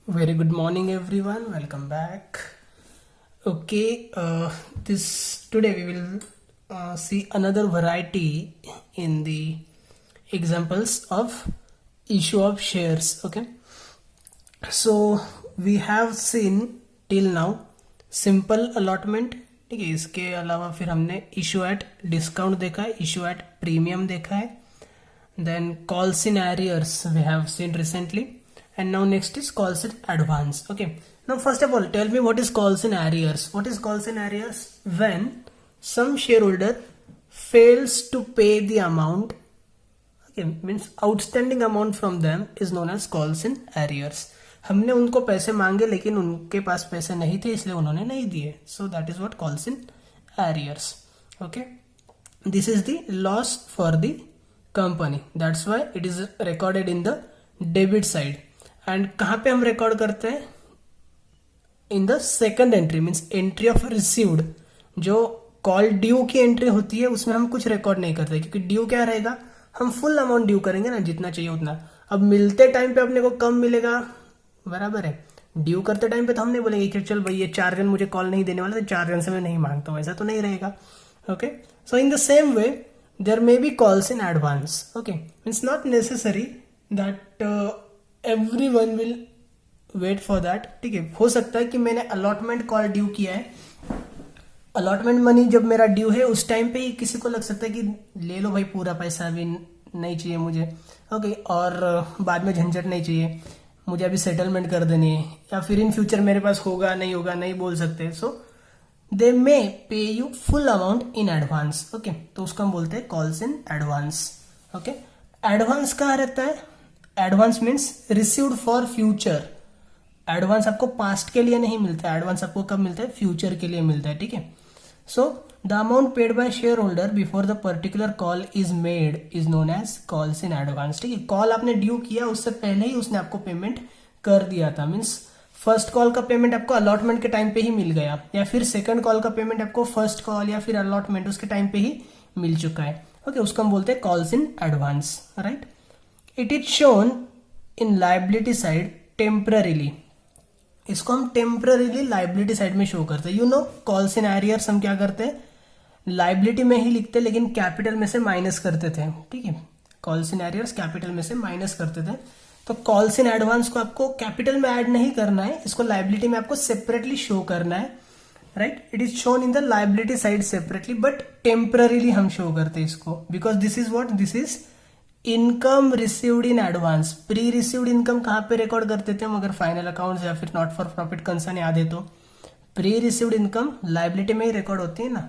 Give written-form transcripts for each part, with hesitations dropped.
Very good morning, everyone. Welcome back. Okay, this today we will see another variety in the examples of issue of shares. Okay, so we have seen till now simple allotment. ठीक है, इसके अलावा फिर हमने issue at discount देखा है, issue at premium देखा है, then calls in arrears we have seen recently, and now next is calls in advance. Okay, now first of all tell me what is calls in arrears. What is calls in arrears? When some shareholder fails to pay the amount, okay, means outstanding amount from them is known as calls in arrears. हमने उनको पैसे मांगे लेकिन उनके पास पैसे नहीं थे इसलिए उन्होंने नहीं दिए, so that is what calls in arrears. Okay, this is the loss for the company, that's why it is recorded in the debit side. And कहाँ पे हम रिकॉर्ड करते हैं? In the second entry, means entry of received. जो call due की entry होती है उसमें हम कुछ रिकॉर्ड नहीं करते, क्योंकि ड्यू क्या रहेगा, हम फुल अमाउंट ड्यू करेंगे ना, जितना चाहिए उतना. अब मिलते टाइम पे अपने को कम मिलेगा, बराबर है. ड्यू करते टाइम पे तो हम नहीं बोलेंगे कि चल भाई ये 4 जन मुझे कॉल नहीं देने वाले, तो 4 जन से मैं नहीं मांगता हूँ, ऐसा तो नहीं रहेगा. Okay, so in the same way there may be calls in advance. Okay, it's not necessary that everyone will wait for that. ठीक है, हो सकता है कि मैंने अलॉटमेंट कॉल ड्यू किया है, अलॉटमेंट मनी जब मेरा ड्यू है उस टाइम पे ही किसी को लग सकता है कि ले लो भाई पूरा पैसा, अभी नहीं चाहिए मुझे. ओके, और बाद में झंझट नहीं चाहिए, मुझे अभी सेटलमेंट कर देनी है, या फिर इन फ्यूचर मेरे पास होगा नहीं बोल सकते. सो दे मे पे you full amount in advance. Okay, तो उसको हम बोलते हैं calls in advance. Okay, advance कहाँ रहता है? Advance means received for future. Advance आपको पास्ट के लिए नहीं मिलता है, एडवांस आपको कब मिलता है? फ्यूचर के लिए मिलता है. ठीक है, so the amount paid by share holder before the particular call is made is known as calls in advance. ठीक है, कॉल आपने ड्यू किया उससे पहले ही उसने आपको पेमेंट कर दिया था, मीन्स फर्स्ट कॉल का पेमेंट आपको अलॉटमेंट के टाइम पे ही मिल गया, या फिर सेकंड कॉल का पेमेंट आपको फर्स्ट कॉल या फिर अलॉटमेंट उसके टाइम पे ही मिल चुका है. ओके, उसको हम बोलते हैं calls in advance. Right, it is shown in liability side temporarily. इसको हम टेम्पररीली लाइबिलिटी साइड में शो करते हैं. You know, calls in arrears हम क्या करते हैं, लाइबिलिटी में ही लिखते लेकिन कैपिटल में से माइनस करते थे. ठीक है, कॉल्स इन एरियर्स कैपिटल में से माइनस करते थे. तो कॉल्स इन एडवांस को आपको कैपिटल में ऐड नहीं करना है, इसको लाइबिलिटी में आपको सेपरेटली शो करना है. Right, it is shown in the liability side separately, but temporarily हम शो करते हैं इसको, because this is what, this is income received in advance. Pre received income कहाँ पे रिकॉर्ड करते थे हम, अगर फाइनल अकाउंट या फिर नॉट फॉर प्रॉफिट कंसर्न याद है तो प्री रिसीव्ड इनकम लाइबिलिटी में ही रिकॉर्ड होती है ना.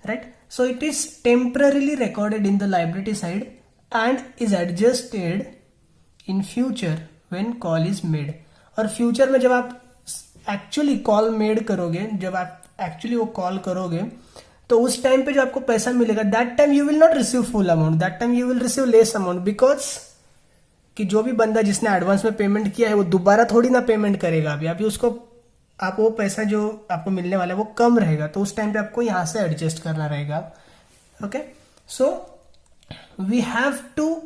Right, so it is temporarily recorded in the liability side and is adjusted in future when call is made. और फ्यूचर में जब आप एक्चुअली कॉल मेड करोगे, जब आप एक्चुअली वो कॉल करोगे, तो उस टाइम पे जो आपको पैसा मिलेगा, that time you will not receive full amount, that time you will receive less amount, because कि जो भी बंदा जिसने एडवांस में पेमेंट किया है वो दोबारा थोड़ी ना पेमेंट करेगा. अभी उसको आप वो पैसा जो आपको मिलने वाला है वो कम रहेगा, तो उस टाइम पे आपको यहां से एडजस्ट करना रहेगा. Okay, so we have to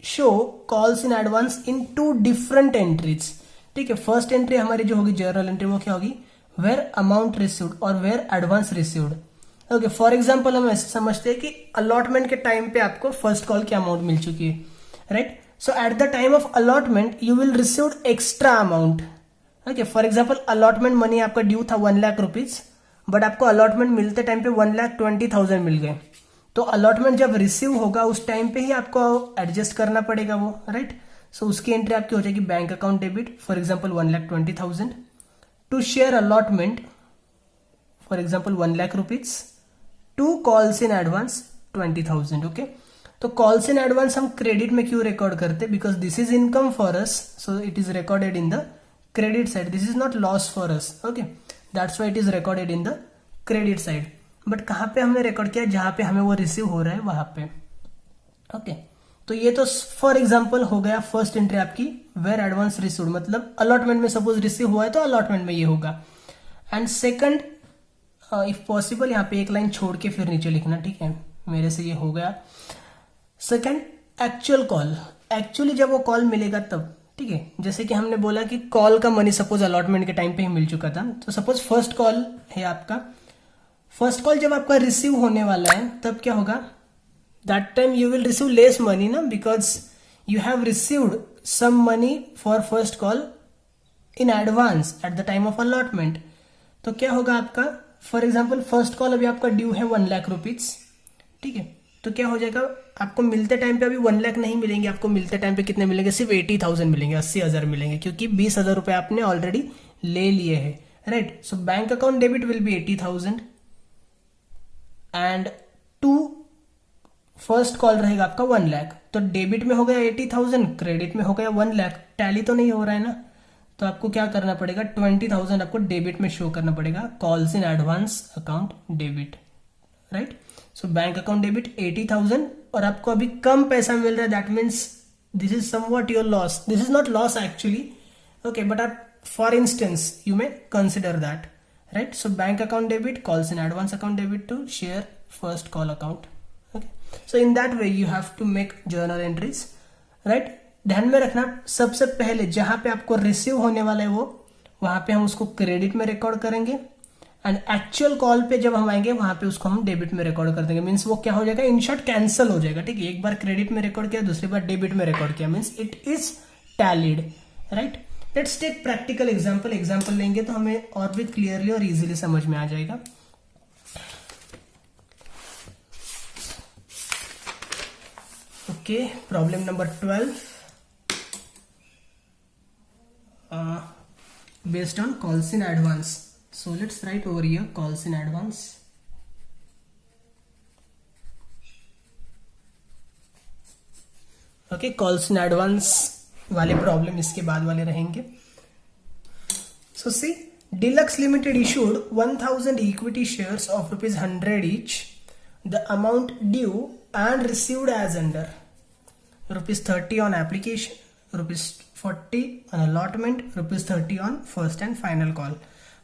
show calls in advance in 2 different entries. ठीक है, फर्स्ट एंट्री हमारी जो होगी जर्नल एंट्री, वो क्या होगी, वेयर अमाउंट रिसीव्ड और where advance received. Okay, for example हम ऐसे समझते हैं कि अलॉटमेंट के टाइम पे आपको फर्स्ट कॉल की अमाउंट मिल चुकी है. Right, so at the time of allotment you will receive extra amount. Okay, for example allotment money आपका ड्यू था 1 लाख रुपीज, बट आपको अलॉटमेंट मिलते टाइम पे 1,20,000 मिल गए. तो अलॉटमेंट जब रिसीव होगा उस टाइम पे ही आपको एडजस्ट करना पड़ेगा वो. राइट, सो उसकी एंट्री आपकी हो जाएगी bank account debit, for example 1,20,000 to share allotment, for example 1 lakh rupees, to calls in advance 20,000. Okay, तो कॉल्स इन एडवांस हम क्रेडिट में क्यों रिकॉर्ड करते हैं, because this is income for us, so it is recorded in the credit side. This is not loss for us. Okay, that's why it is recorded in the credit side. But कहां पे हमने record किया, जहां पे हमें वो receive हो रहा है वहां पे. ओके, तो ये तो फॉर एग्जांपल हो गया फर्स्ट एंट्री आपकी वेयर एडवांस रिसीव्ड, मतलब अलॉटमेंट में सपोज रिसीव हुआ है तो अलॉटमेंट में ये होगा. एंड सेकंड, इफ पॉसिबल यहाँ पे एक लाइन छोड़ के फिर नीचे लिखना. ठीक है, मेरे से ये हो गया. Second, actual call. एक्चुअली जब वो कॉल मिलेगा तब, ठीक है, जैसे कि हमने बोला कि कॉल का मनी सपोज अलॉटमेंट के टाइम पे ही मिल चुका था, तो सपोज फर्स्ट कॉल है आपका, फर्स्ट कॉल जब आपका रिसीव होने वाला है तब क्या होगा, that time you will receive less money ना, because you have received some money for first call in advance at the time of allotment. तो क्या होगा आपका, फॉर एग्जाम्पल फर्स्ट कॉल अभी आपका ड्यू है 1 लाख रुपीज, ठीक है, तो क्या हो जाएगा, आपको मिलते टाइम पे अभी 1 लाख नहीं मिलेंगे, आपको मिलते टाइम पे कितने मिलेंगे, सिर्फ 80,000 मिलेंगे, 80,000 मिलेंगे, क्योंकि 20,000 रुपए आपने ऑलरेडी ले लिए हैं, right. So bank account debit will be 80,000 and to first call रहेगा आपका 1 लाख, तो डेबिट में हो गया 80,000, क्रेडिट में हो गया 1 लाख, टैली तो नहीं हो रहा है ना, तो आपको क्या करना पड़ेगा, 20,000 आपको डेबिट में शो करना पड़ेगा, calls in advance account debit, right. So bank account debit 80,000 और आपको अभी कम पैसा मिल रहा है, that means this is somewhat your loss, this is not loss actually, okay, but आप for instance you may consider that, right. So bank account debit, calls in advance account debit to share first call account, okay. So in that way you have to make journal entries, right. ध्यान में रखना, सबसे पहले जहां पे आपको receive होने वाला है वो, वहां पे हम उसको क्रेडिट में रिकॉर्ड करेंगे एंड एक्चुअल कॉल पे जब हम आएंगे वहां पे उसको हम डेबिट में रिकॉर्ड कर देंगे, मीन्स वो क्या हो जाएगा, इन शॉर्ट कैंसिल हो जाएगा, ठीक है। एक बार क्रेडिट में रिकॉर्ड किया, दूसरी बार डेबिट में रिकॉर्ड किया, means it is tallied, right. Let's take practical example लेंगे तो हमें और भी क्लियरली और इजीली समझ में आ जाएगा। Okay, problem number 12 based on calls in advance. So let's write over here calls in advance. Okay, calls in advance वाले प्रॉब्लम इसके बाद वाले रहेंगे। So see, Deluxe Limited issued 1,000 equity shares of ₹100 each. The amount due and received as under ₹30 on application, ₹40 on allotment, ₹30 on first and final call.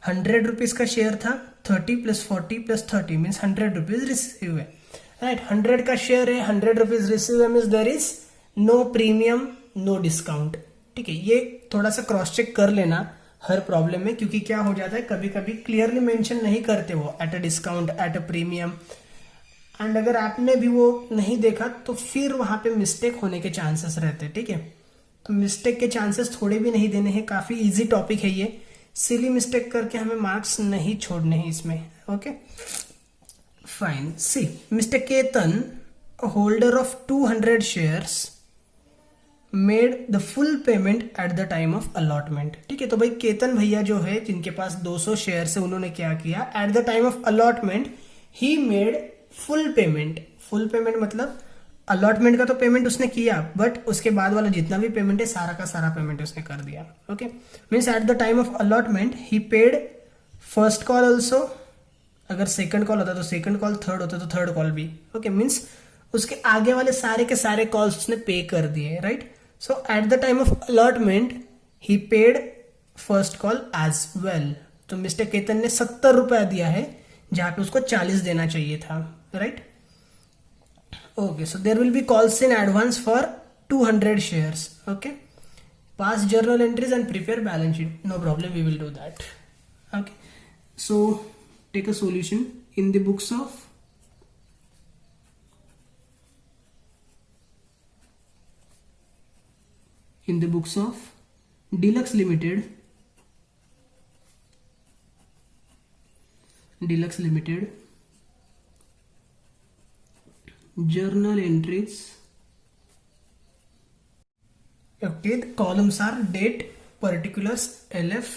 100 rupees का share था, 30 + 40 + 30 means 100 rupees receive है, right. 100 का share है, 100 rupees receive है, means there is no premium no discount, ठीक है। ये थोड़ा सा क्रॉस चेक कर लेना हर प्रॉब्लम में, क्योंकि क्या हो जाता है कभी कभी क्लियरली मेंशन नहीं करते वो at a discount, at a premium, and अगर आपने भी वो नहीं देखा तो फिर वहां पे मिस्टेक होने के चांसेस रहते हैं, ठीक है। तो मिस्टेक के चांसेस थोड़े भी नहीं देने हैं, काफी इजी टॉपिक है ये, सिली मिस्टेक करके हमें मार्क्स नहीं छोड़ने हैं इसमें, okay fine. See, mister Ketan, holder of 200 shares, made the full payment at the time of allotment, ठीक है। तो भाई केतन भैया जो है जिनके पास 200 शेयर है, उन्होंने क्या किया, eight the time of allotment he made full payment. Full payment मतलब अलॉटमेंट का तो पेमेंट उसने किया, बट उसके बाद वाला जितना भी पेमेंट है सारा का सारा पेमेंट उसने कर दिया, okay. Means eight the time of allotment ही पेड फर्स्ट कॉल ऑल्सो, अगर सेकंड कॉल होता तो सेकंड कॉल, थर्ड होता तो थर्ड कॉल भी, ओके। मीन्स उसके आगे वाले सारे के सारे कॉल्स उसने पे कर दिए, right. So at the time of allotment ही paid first call as well. तो मिस्टर केतन ने 70 रुपया दिया है जहां पे उसको 40 देना चाहिए था, right. Okay, so there will be calls in advance for 200 shares, okay. Pass journal entries and prepare balance sheet, no problem, we will do that, okay. So take a solution in the books of Deluxe Limited, journal entries, okay. The columns are date, particulars, LF,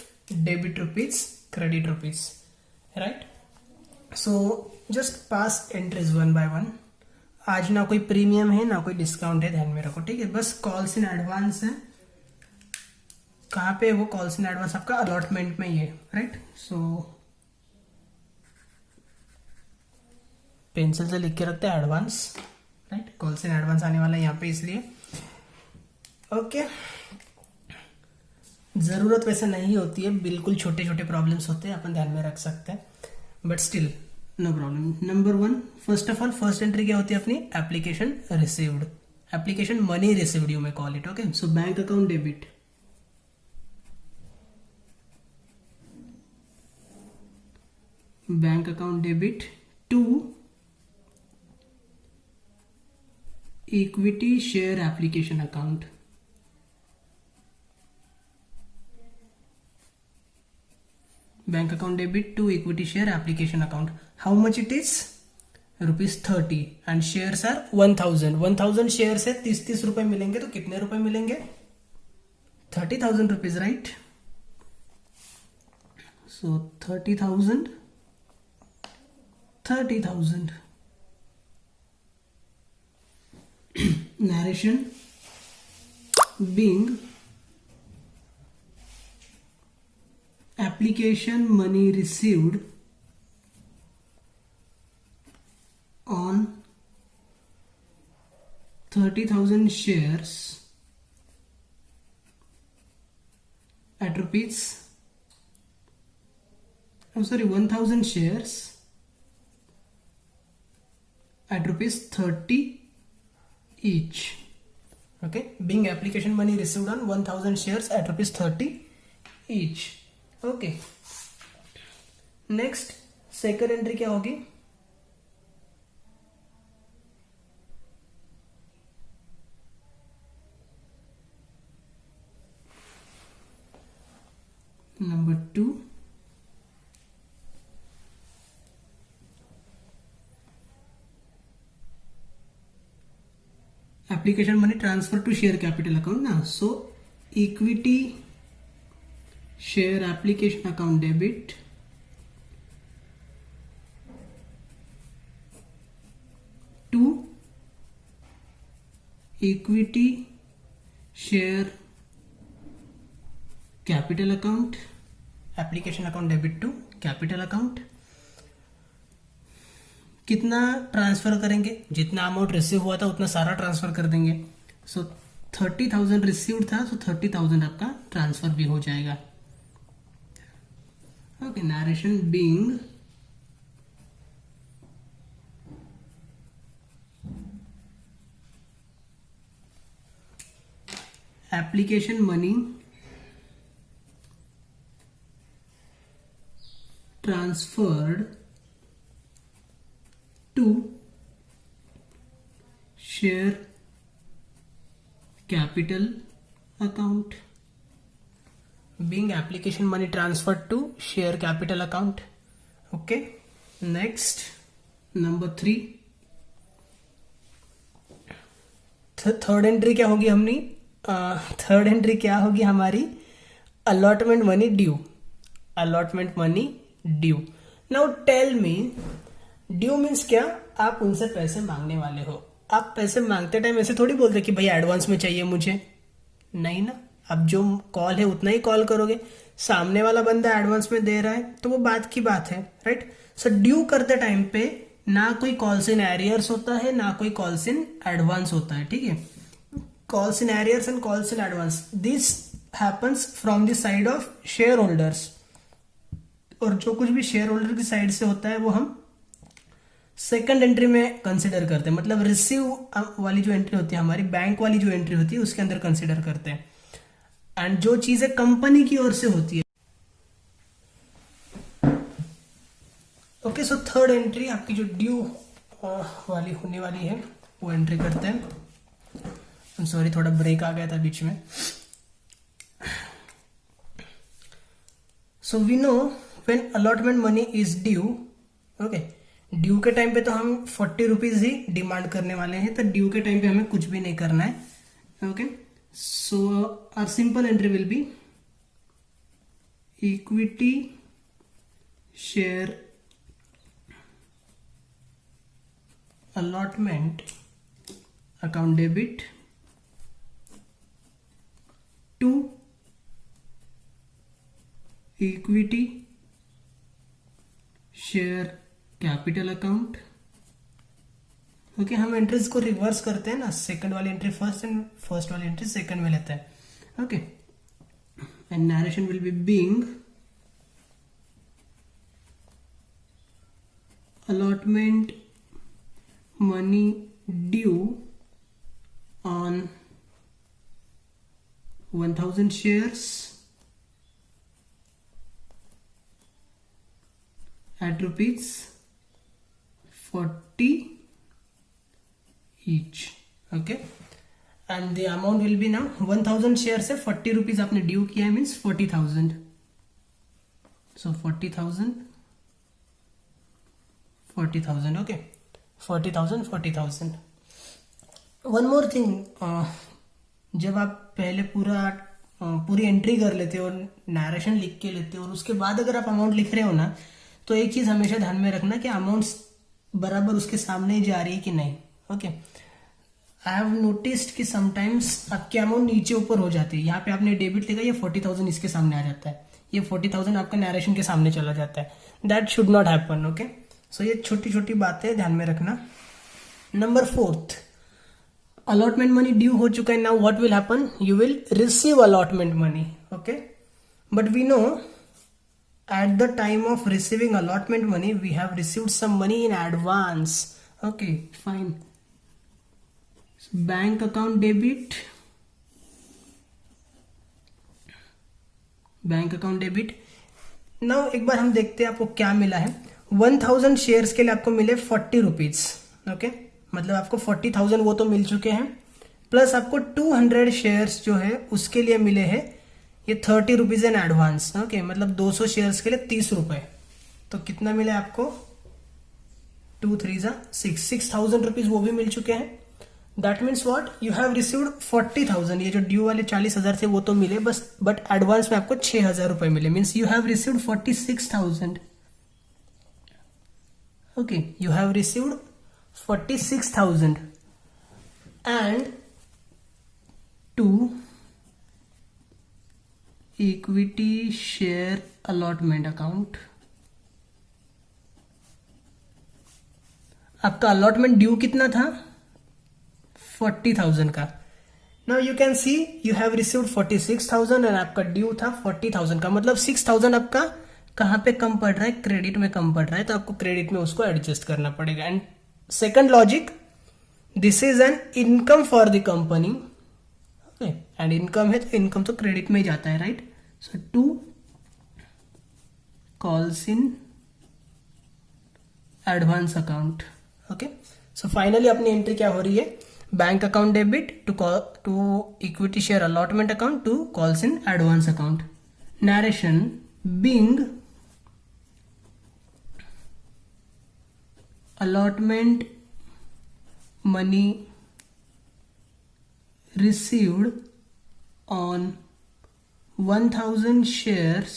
debit rupees, credit rupees, right. So just pass entries one by one. आज ना कोई premium है ना कोई discount है, ध्यान में रखो, ठीक है। बस कॉल्स इन एडवांस है, कहाँ पे वो कॉल्स इन एडवांस आपका अलॉटमेंट में ही है, राइट। सो पेंसिल से लिख के रखते हैं advance, right. Calls in advance आने वाला है यहाँ पे, इसलिए ओके। जरूरत वैसे नहीं होती है, बिल्कुल छोटे छोटे प्रॉब्लम्स होते हैं, अपन ध्यान में रख सकते हैं, but still no problem. Number 1, first of all first entry क्या होती है अपनी, application received, application money received you may call it, okay. So bank account debit, bank account debit to equity share application account. Bank account debit to equity share application account. How much it is? ₹30 and shares are 1000. 1000 shares है 30 रुपए मिलेंगे तो कितने रुपए मिलेंगे? 30,000 rupees, right? So 30,000. Narration being application money received on 30,000 shares at rupees 1000 shares at rupees 30 each. Okay, being application money received on 1000 shares at rupees 30 each. Okay, next second entry क्या होगी? Number 2, application money transfer to share capital account ना. So equity share application account debit to equity share capital account. application account debit to capital account. कितना transfer करेंगे? जितना amount receive हुआ था उतना सारा ट्रांसफर कर देंगे. सो 30,000 रिसीव्ड था, सो 30,000 आपका ट्रांसफर भी हो जाएगा. Okay, narration being application money transferred to share capital account. Being application money transferred to share capital account. Okay, next number 3. Third entry क्या होगी हमने? थर्ड एंट्री क्या होगी हमारी? Allotment money due. Allotment money due. Now tell me, due means क्या? आप उनसे पैसे मांगने वाले हो. आप पैसे मांगते टाइम ऐसे थोड़ी बोलते कि भाई एडवांस में चाहिए मुझे, नहीं ना. अब जो कॉल है उतना ही कॉल करोगे. सामने वाला बंदा एडवांस में दे रहा है तो वो बात की बात है, राइट. सो ड्यू करते टाइम पे ना कोई कॉल्स इन एरियर्स होता है, ना कोई कॉल्स इन एडवांस होता है, ठीक है. Calls in arrears and calls in advance, this happens from the side of share holders. और जो कुछ भी शेयर होल्डर की साइड से होता है वो हम सेकंड एंट्री में कंसिडर करते हैं. मतलब रिसीव वाली जो एंट्री होती है हमारी, बैंक वाली जो एंट्री होती है उसके अंदर कंसिडर करते हैं. एंड जो चीजें कंपनी की ओर से होती है. ओके, सो थर्ड एंट्री आपकी जो ड्यू वाली होने वाली है वो एंट्री करते हैं. आई एम सॉरी, थोड़ा ब्रेक आ गया था बीच में. So we know when allotment money is due. Okay, due के टाइम पे तो हम 40 रुपीज ही डिमांड करने वाले हैं, तो ड्यू के टाइम पे हमें कुछ भी नहीं करना है. Okay, so our simple entry will be equity share allotment account debit to equity share capital account. Okay, हम एंट्रीज को रिवर्स करते हैं ना. सेकंड वाली एंट्री फर्स्ट एंड फर्स्ट वाली एंट्री सेकंड में लेते हैं. Okay, and narration will be being allotment money due on 1000 shares at rupees 40 each. Okay, and the amount will be now 1000 shares है 40 रुपीज आपने ड्यू किया है, means 40,000. So 40,000 okay, 40,000. One more thing, जब आप पहले पूरी एंट्री कर लेते हो और नरेशन लिख के लेते हो और उसके बाद अगर आप अमाउंट लिख रहे हो ना, तो एक चीज हमेशा ध्यान में रखना कि अमाउंट्स बराबर उसके सामने ही जा रही है कि नहीं. ओके, आई हैव नोटिस्ड कि समटाइम्स आपकी अमाउंट नीचे ऊपर हो जाती है. यहाँ पे आपने डेबिट लिखा, ये 40,000 इसके सामने आ जाता है, ये 40,000 आपका नरेशन के सामने चला जाता है. That should not happen. Okay, so ये छोटी छोटी बातें ध्यान में रखना. नंबर 4, अलॉटमेंट मनी ड्यू हो चुका है. Now what will happen, you will receive allotment money. Okay, but we know at the time of receiving allotment money we have received some money in advance. Okay, fine. So, bank account debit, now एक बार हम देखते हैं आपको क्या मिला है. 1000 shares के लिए आपको मिले 40 रुपीज. ओके, मतलब आपको 40,000 वो तो मिल चुके हैं, प्लस आपको 200 शेयर्स जो है उसके लिए मिले हैं ये 30 रुपीज इन एडवांस. ओके, मतलब 200 शेयर्स के लिए 30 रुपए. तो कितना मिला आपको, 2 3 6,000 रुपीज वो भी मिल चुके हैं. That means what, you have received 40,000. ये जो ड्यू वाले 40,000 थे वो तो मिले बस, बट एडवांस में आपको 6,000 रुपए मिले. Means you have received 46,000. Okay, you have received 46,000 and to equity share allotment account. आपका अलॉटमेंट ड्यू कितना था, 40,000 का. Now you can see you have received 46,000 and आपका ड्यू था 40,000 का. मतलब 6,000 आपका कहां पे कम पड़ रहा है, क्रेडिट में कम पड़ रहा है, तो आपको क्रेडिट में उसको एडजस्ट करना पड़ेगा. And second logic, this is an income for the company. And income है तो इनकम तो क्रेडिट में ही जाता है, right. So 2 calls in advance account. Okay, so finally अपनी एंट्री क्या हो रही है, bank account debit to equity share allotment account, 2 calls in advance account. Narration being allotment money received on 1000 shares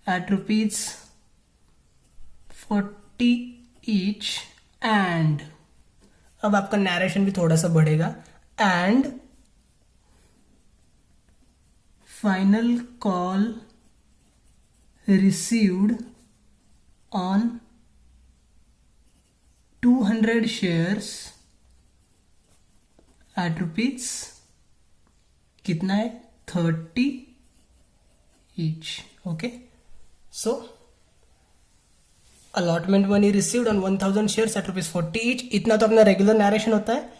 at rupees 40 each. and अब आपका narration भी थोड़ा सा बढ़ेगा. and final call received on 200 shares at rupees कितना है, 30 each. Okay, so allotment money received on 1000 shares at rupees 40 each. इतना तो अपना रेगुलर नरेशन होता है.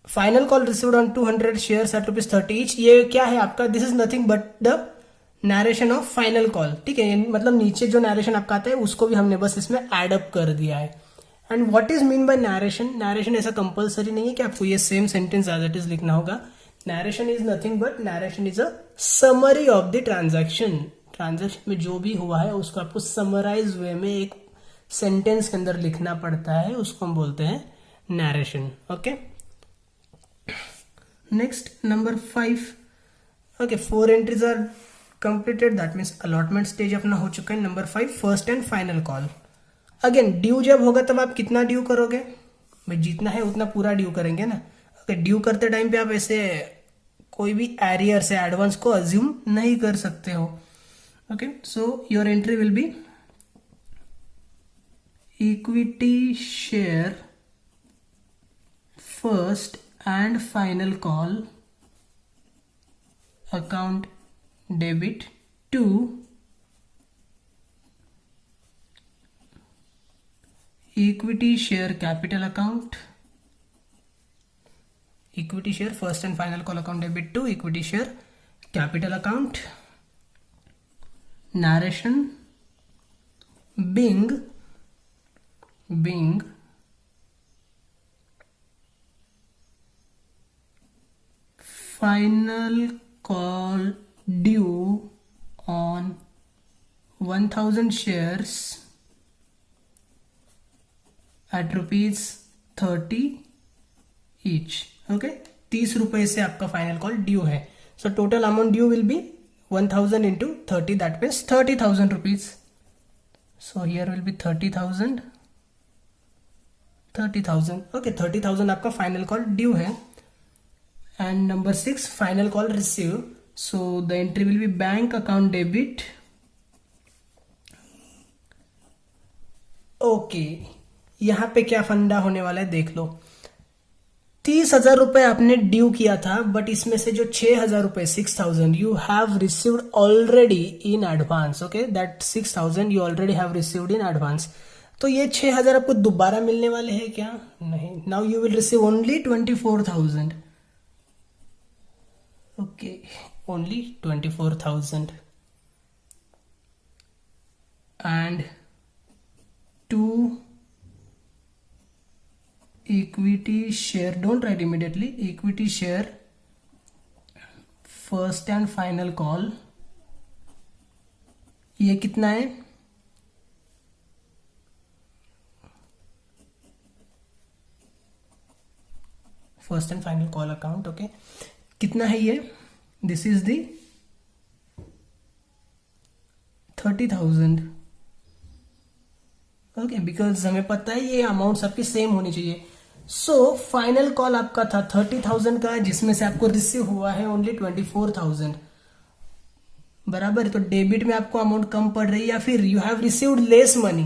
Final call received on 200 shares at rupees 30 each. ये क्या है आपका, this is nothing but the narration of final call. ठीक है, मतलब नीचे जो नरेशन आपका आता है उसको भी हमने बस इसमें एड अप कर दिया है. And what is mean by narration, narration ऐसा कंपलसरी नहीं है कि आपको ये same sentence as it is लिखना होगा. Narration is nothing but narration is a summary of the transaction. Transaction में जो भी हुआ है उसको आपको समराइज वे में एक सेंटेंस के अंदर लिखना पड़ता है, उसको हम बोलते हैं narration. Okay, next number 5. Okay, 4 entries are completed. That means allotment stage अपना हो चुका है. Number 5, first and final call. Again due जब होगा तब आप कितना ड्यू करोगे, भाई जितना है उतना पूरा ड्यू करेंगे ना. अगर ड्यू करते टाइम पे आप ऐसे कोई भी एरियर से एडवांस को अज्यूम नहीं कर सकते हो. Okay, so your entry will be equity share first and final call account debit to equity share capital account, equity share first and final call account debit to equity share capital account. Narration being final call due on 1000 shares at rupees 30 each. Okay 30 रुपए से आपका final call due है. So total amount due will be 1000 into 30, that means 30,000 rupees. So here will be 30,000. Okay, 30,000 आपका final call due है. And number 6, final call received. So the entry will be bank account debit. Okay, यहाँ पे क्या फंडा होने वाला है देख लो. 30,000 रुपए आपने ड्यू किया था, बट इसमें से जो 6,000 रुपए 6,000 you have received already in advance. Okay, that 6,000 you already have received in advance. तो ये 6,000 आपको दोबारा मिलने वाले हैं क्या? नहीं. Now you will receive only 24,000. Okay, only 24,000. And 2 equity share, don't write immediately, equity share first and final call. ये कितना है? First and final call account. Okay, कितना है ये? This is the 30,000. Okay, because हमें पता है ये अमाउंट सबकी सेम होनी चाहिए. सो फाइनल कॉल आपका था 30,000 का, जिसमें से आपको रिसीव हुआ है ओनली 24,000. बराबर. तो डेबिट में आपको अमाउंट कम पड़ रही है, या फिर you have received less money.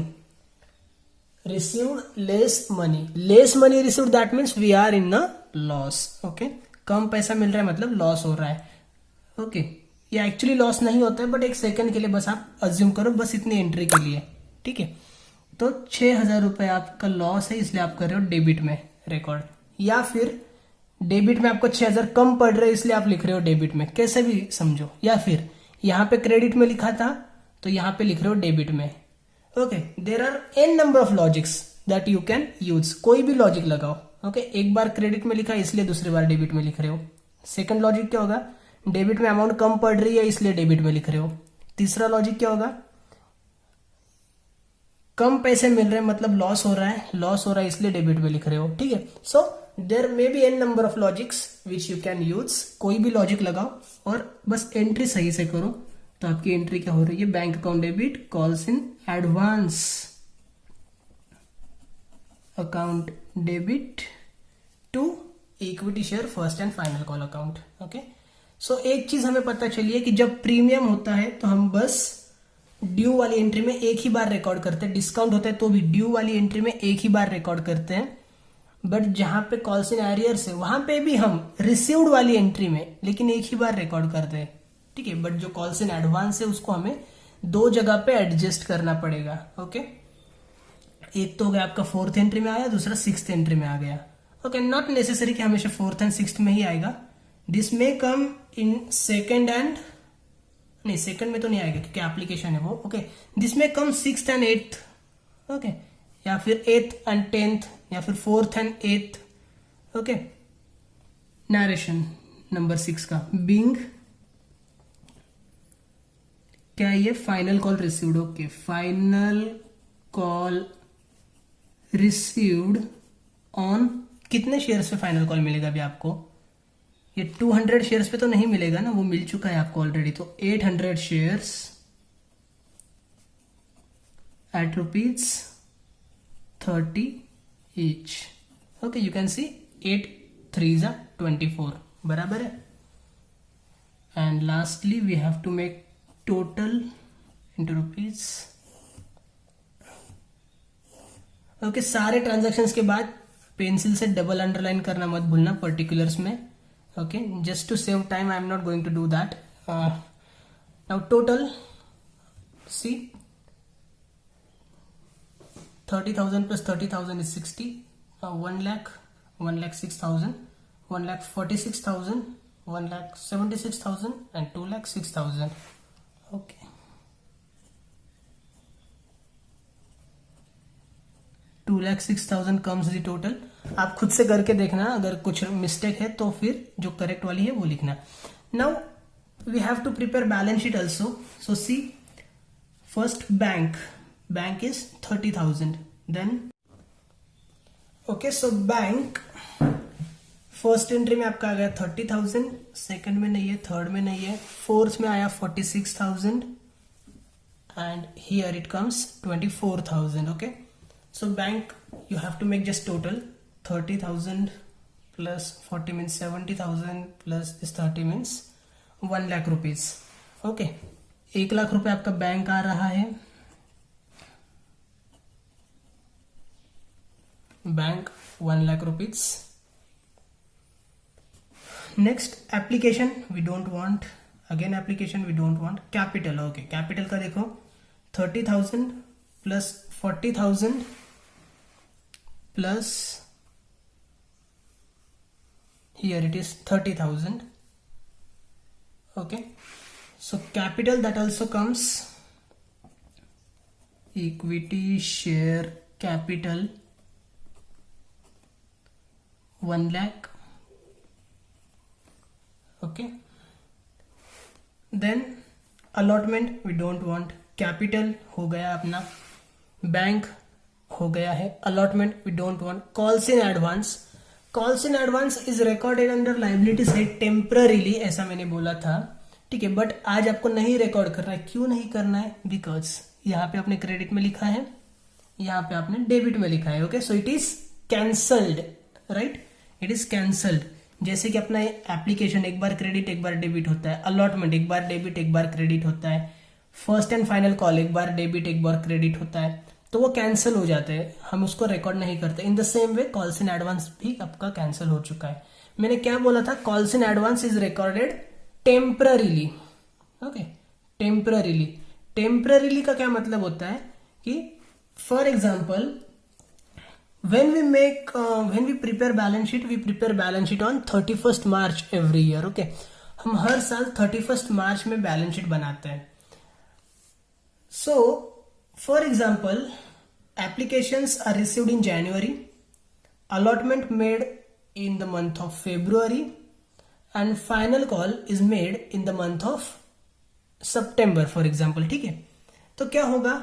Less money received, that means we are in a loss. Okay, कम पैसा मिल रहा है मतलब लॉस हो रहा है. ओके, ये एक्चुअली लॉस नहीं होता है, बट एक सेकंड के लिए बस आप अज्यूम करो, बस इतनी एंट्री के लिए. ठीक है, तो 6,000 रुपए आपका लॉस है, इसलिए आप कर रहे हो डेबिट में रिकॉर्ड. या फिर डेबिट में आपको 6,000 कम पड़ रहे हैं, इसलिए आप लिख रहे हो डेबिट में, कैसे भी समझो. या फिर यहां पे क्रेडिट में लिखा था, तो यहां पे लिख रहे हो डेबिट में. Okay, there are n number of logics that you can use. कोई भी लॉजिक लगाओ. ओके, एक बार क्रेडिट में लिखा इसलिए दूसरी बार डेबिट में लिख रहे हो. सेकंड लॉजिक क्या होगा? डेबिट में अमाउंट कम पड़ रही है, इसलिए डेबिट में लिख रहे हो. तीसरा लॉजिक क्या होगा? कम पैसे मिल रहे हैं मतलब लॉस हो रहा है, इसलिए डेबिट में लिख रहे हो. ठीक है, so there may be N number of logics which you can use. कोई भी लॉजिक लगाओ और बस एंट्री सही से करो. तो आपकी एंट्री क्या हो रही है? Bank account debit, calls in advance account debit to equity share first and final call account. Okay, so एक चीज हमें पता चली है कि जब प्रीमियम होता है तो हम बस ड्यू वाली एंट्री में एक ही बार रिकॉर्ड करते हैं. डिस्काउंट होता है तो भी ड्यू वाली एंट्री में एक ही बार रिकॉर्ड करते हैं. बट जहां पे कॉल्स इन एरियर्स है वहां पे भी हम रिसीव्ड वाली एंट्री में लेकिन एक ही बार रिकॉर्ड करते हैं. ठीक है, बट जो कॉल्स इन एडवांस है उसको हमें 2 जगह पे एडजस्ट करना पड़ेगा. ओके, एक तो हो गया आपका 4th एंट्री में आया, दूसरा 6th एंट्री में आ गया. ओके, नॉट नेसेसरी कि हमेशा 4th एंड 6th में ही आएगा. This may come in second and नहीं, सेकंड में तो नहीं आएगा क्योंकि एप्लीकेशन है वो. ओके, दिस में कम 6th एंड 8th. ओके, या फिर 8th एंड 10th, या फिर 4th and 8th. Okay, narration number 6 का बिंग क्या ये final call received. Okay, final call received on कितने शेयर्स पे फाइनल कॉल मिलेगा अभी आपको? ये 200 शेयर्स पे तो नहीं मिलेगा ना, वो मिल चुका है आपको ऑलरेडी. तो 800 shares at rupees 30 each. Okay, you can see 8 3 24. बराबर है. And lastly we have to make total into rupees. Okay, सारे ट्रांजैक्शंस के बाद पेंसिल से डबल अंडरलाइन करना मत भूलना पर्टिकुलर्स में. Okay, just to save time I am not going to do that. Now total, see, 30,000 plus 30,000 is 60. 1 lakh, 1,06,000, 1,46,000, 1,76,000 and 2,06,000. Okay. 2,06,000 comes the total. आप खुद से करके देखना, अगर कुछ मिस्टेक है तो फिर जो करेक्ट वाली है वो लिखना। Now we have to prepare balance sheet also. So see first bank is 30,000, then okay, so bank first entry में आपका आ गया 30,000, सेकंड में नहीं है, थर्ड में नहीं है, फोर्थ में आया 46,000 and here it comes 24,000. Okay, so bank you have to make just total 30,000 plus 40 means 70,000 plus this 30 means 1 lakh rupees. Okay, 1 lakh रुपए आपका बैंक आ रहा है, bank 1 lakh rupees. Next application we don't want, again application we don't want, capital. Okay, capital का देखो 30,000 plus 40,000 plus here it is 30,000. Okay, so capital that also comes equity share capital 1 lakh. Okay, then allotment we don't want, capital हो गया अपना, bank हो गया है, allotment we don't want, calls in advance, calls in advance is recorded under liability side temporarily, ऐसा मैंने बोला था, ठीक है, बट आज आपको नहीं रिकॉर्ड करना है। क्यों नहीं करना है? बिकॉज यहाँ पे आपने क्रेडिट में लिखा है, यहाँ पे आपने डेबिट में लिखा है। Okay, so it is cancelled, right, it is cancelled. जैसे कि अपना एप्लीकेशन एक बार क्रेडिट एक बार डेबिट होता है, अलॉटमेंट एक बार डेबिट एक बार क्रेडिट होता है, फर्स्ट एंड फाइनल कॉल एक बार डेबिट एक बार क्रेडिट होता है, तो वो कैंसिल हो जाते हैं, हम उसको रिकॉर्ड नहीं करते। In the same way calls in advance भी आपका कैंसिल हो चुका है। मैंने क्या बोला था? Calls in advance is recorded temporarily. Okay, temporarily, temporarily का क्या मतलब होता है कि for example when we prepare balance sheet, we prepare balance sheet on 31st March every year. Okay, हम हर साल 31st मार्च में बैलेंस शीट बनाते हैं। So, for example, applications are received in January, allotment made in the month of February, and final call is made in the month of September, for example. ठीक है, तो क्या होगा?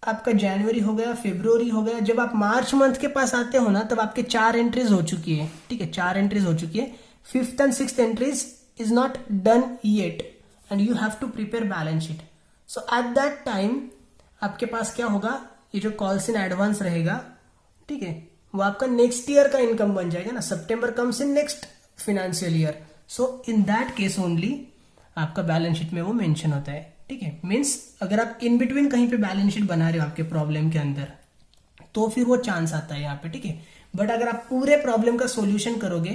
आपका जनवरी हो गया, फेब्रुवरी हो गया, जब आप मार्च मंथ के पास आते हो ना, तब आपके 4 एंट्रीज हो चुकी है। ठीक है, 4 एंट्रीज हो चुकी है, 5th and 6th entries is not done yet and you have to prepare balance sheet. So at that time आपके पास क्या होगा? ये जो कॉल्स इन एडवांस रहेगा, ठीक है, वो आपका नेक्स्ट ईयर का इनकम बन जाएगा ना। September comes in next financial year, so in that case only आपका बैलेंस शीट में वो मेंशन होता है। ठीक है, मीन्स अगर आप इन बिटवीन कहीं पे बैलेंस शीट बना रहे हो आपके प्रॉब्लम के अंदर, तो फिर वो चांस आता है यहाँ पे। ठीक है, बट अगर आप पूरे प्रॉब्लम का सॉल्यूशन करोगे,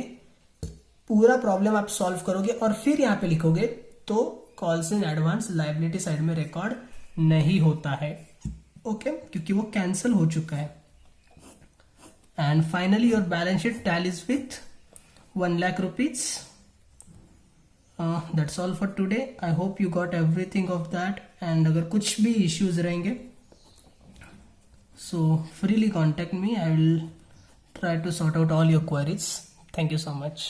पूरा प्रॉब्लम आप सॉल्व करोगे और फिर यहाँ पे लिखोगे, तो calls in advance liability side में रिकॉर्ड नहीं होता है। ओके, क्योंकि वो कैंसिल हो चुका है। And finally your balance sheet tallies with 1 lakh rupees. That's all for today. I hope you got everything of that. And अगर कुछ भी issues रहेंगे, so freely contact me. I will try to sort out all your queries. Thank you so much.